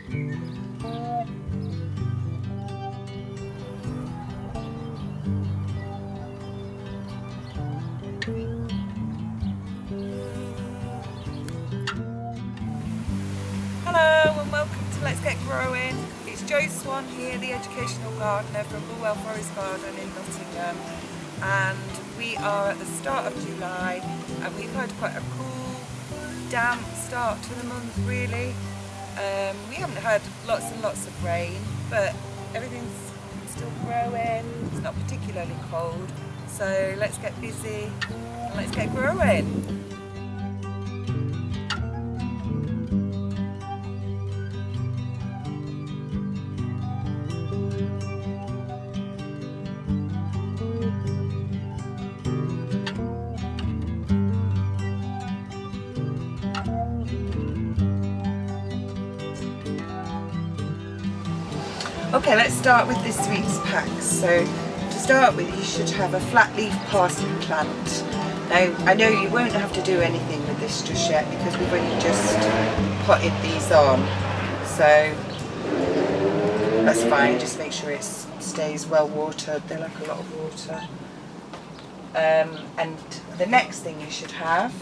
Hello and welcome to Let's Get Growing. It's Jo Swan here, the educational gardener from Bulwell Forest Garden in Nottingham, and we are at the start of July and we've had quite a cool, damp start to the month really. We haven't had lots and lots of rain, but everything's still growing. It's not particularly cold, so let's get busy and let's get growing. Okay, let's start with this week's packs. So to start with, you should have a flat leaf parsley plant. Now I know you won't have to do anything with this just yet because we've only just potted these on, so that's fine. Just make sure it stays well watered. They like a lot of water. And the next thing you should have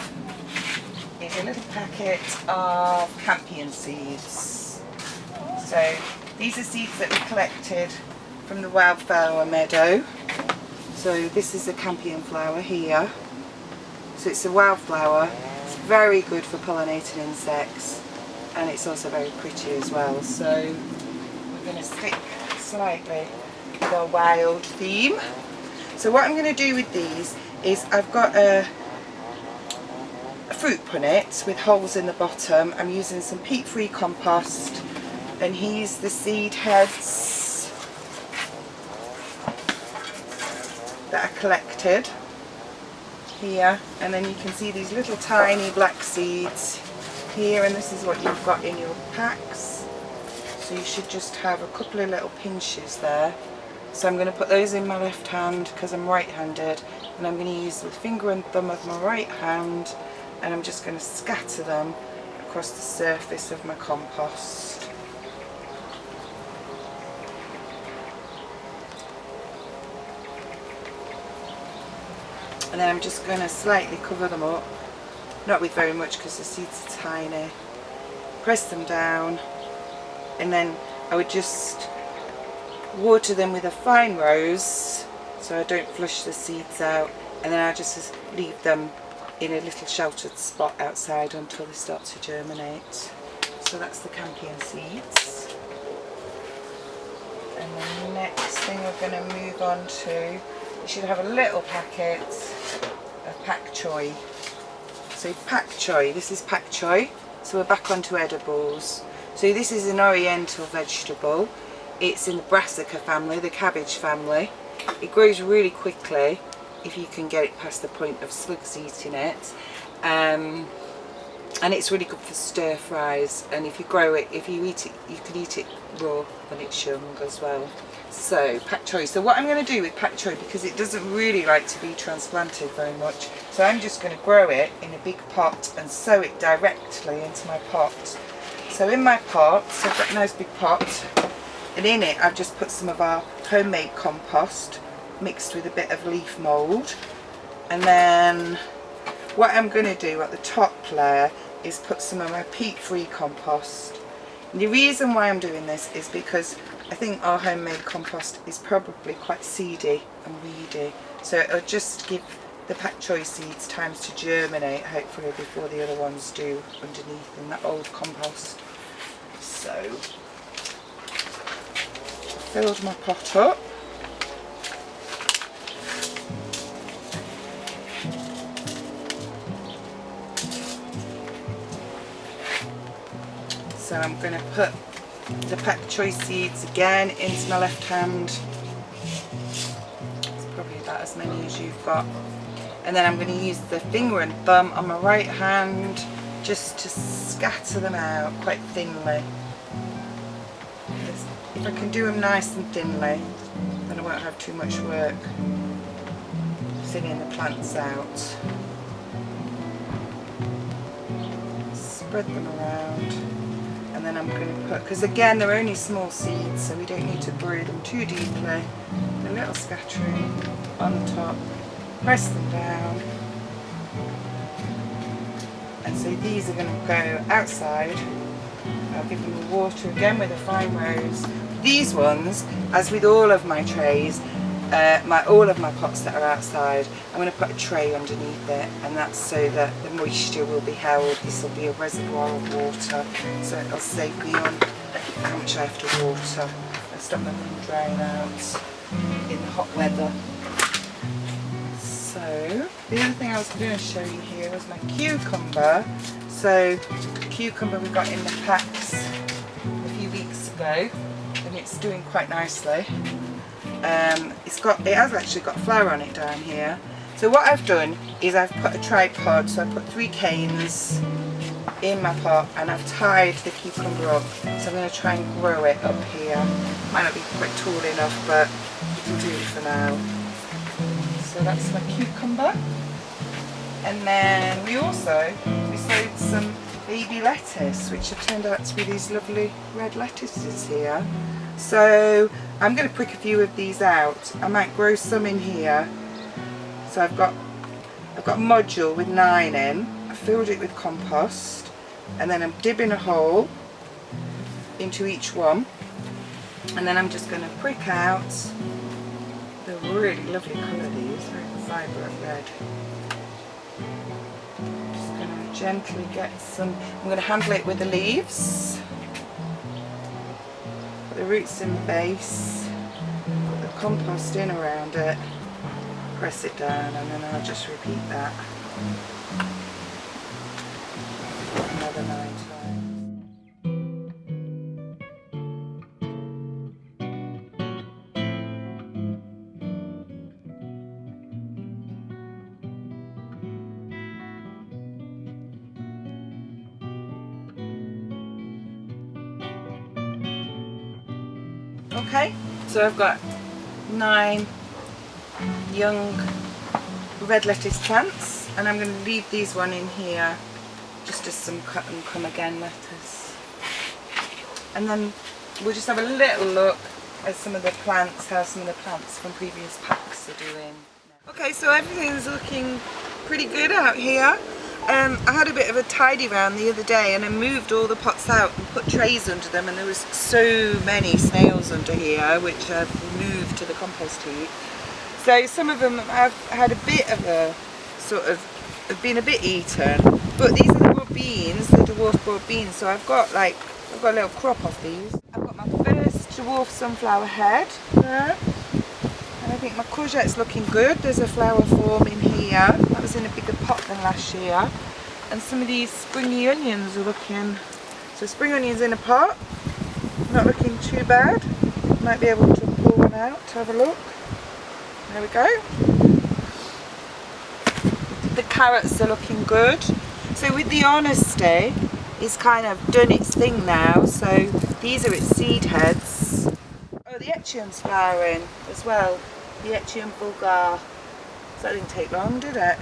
is a little packet of campion seeds. So these are seeds that we collected from the wildflower meadow. So this is a campion flower here. So it's a wildflower. It's very good for pollinating insects, and it's also very pretty as well. So we're going to stick slightly with our wild theme. So what I'm going to do with these is I've got a fruit punnet with holes in the bottom. I'm using some peat-free compost, and here's the seed heads that I collected here, and then you can see these little tiny black seeds here, and this is what you've got in your packs. So you should just have a couple of little pinches there. So I'm going to put those in my left hand because I'm right-handed, and I'm going to use the finger and thumb of my right hand, and I'm just going to scatter them across the surface of my compost. And then I'm just going to slightly cover them up, not with very much because the seeds are tiny. Press them down, and then I would just water them with a fine rose so I don't flush the seeds out, and then I just leave them in a little sheltered spot outside until they start to germinate. So that's the campion seeds. And the next thing we're going to move on to, you should have a little packet of pak choi. So pak choi, this is pak choi, so we're back onto edibles. So this is an oriental vegetable. It's in the brassica family, the cabbage family. It grows really quickly if you can get it past the point of slugs eating it. And it's really good for stir fries, and if you grow it, if you eat it, you can eat it raw when it's young as well. So pak choi. So what I'm going to do with pak choi, because it doesn't really like to be transplanted very much, so I'm just going to grow it in a big pot and sow it directly into my pot. So in my pot, so I've got a nice big pot, and in it I've just put some of our homemade compost mixed with a bit of leaf mould. And then what I'm going to do at the top layer is put some of my peat-free compost. And the reason why I'm doing this is because I think our homemade compost is probably quite seedy and weedy, so it'll just give the pak choi seeds time to germinate, hopefully before the other ones do underneath in that old compost. So I filled my pot up. So I'm going to put the pak choi seeds again into my left hand. It's probably about as many as you've got. And then I'm going to use the finger and thumb on my right hand just to scatter them out quite thinly. If I can do them nice and thinly, then I won't have too much work thinning the plants out. Spread them around. And then I'm going to put, because again they're only small seeds, so we don't need to bury them too deeply. A little scattering on top, press them down. And so these are going to go outside. I'll give them water again with a fine rose. These ones, as with all of my trays, all of my pots that are outside, I'm going to put a tray underneath it, and that's so that the moisture will be held. This will be a reservoir of water, so it'll save me on how much I have to water and stop them from drying out in the hot weather. So the other thing I was going to show you here was my cucumber. So the cucumber we got in the packs a few weeks ago, and it's doing quite nicely. It has actually got flower on it down here. So what I've done is I've put a tripod, so I put 3 canes in my pot and I've tied the cucumber up. So I'm going to try and grow it up here. Might not be quite tall enough, but it'll do for now. So that's my cucumber. And then we sowed some baby lettuce, which have turned out to be these lovely red lettuces here. So I'm going to prick a few of these out. I might grow some in here. So I've got a module with 9 in. I filled it with compost, and then I'm dibbing a hole into each one, and then I'm just going to prick out. They're really lovely colour, these, very vibrant red. Just going to gently get some. I'm going to handle it with the leaves. The roots in the base, put the compost in around it, press it down, and then I'll just repeat that another 9 times. Okay, so I've got 9 young red lettuce plants, and I'm going to leave these one in here just as some cut and come again lettuce. And then we'll just have a little look at some of the plants, how some of the plants from previous packs are doing. Okay, so everything's looking pretty good out here. I had a bit of a tidy round the other day, and I moved all the pots out and put trays under them, and there was so many snails under here, which I've moved to the compost heap. So some of them have had a bit of a have been a bit eaten, but these are the broad beans, the dwarf broad beans. So I've got a little crop of these. I've got my first dwarf sunflower head there. And I think my courgette's looking good. There's a flower forming here. That was in a bigger pot than last year. And some of these springy onions are looking, so spring onions in a pot, not looking too bad. Might be able to pull one out to have a look. There we go. The carrots are looking good. So with the honesty, it's kind of done its thing now. So these are its seed heads. Oh, the echium's flowering as well. The echium vulgar. So that didn't take long, did it?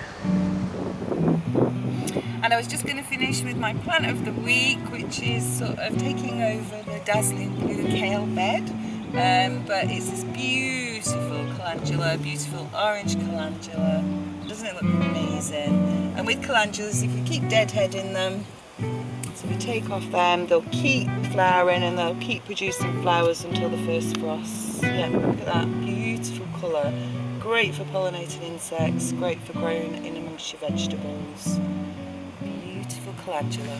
And I was just going to finish with my plant of the week, which is sort of taking over the dazzling blue kale bed. But it's this beautiful calendula, beautiful orange calendula. Doesn't it look amazing? And with calendulas, if you keep deadhead in them, so we take off them, they'll keep flowering and they'll keep producing flowers until the first frost. Yeah, look at that beautiful colour. Great for pollinating insects, great for growing in amongst your vegetables. Beautiful calendula.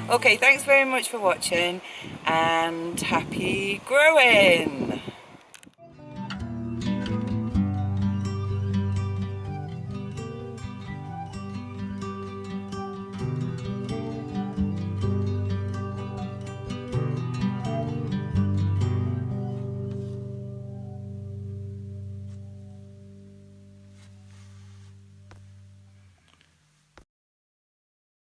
Okay, thanks very much for watching, and happy growing!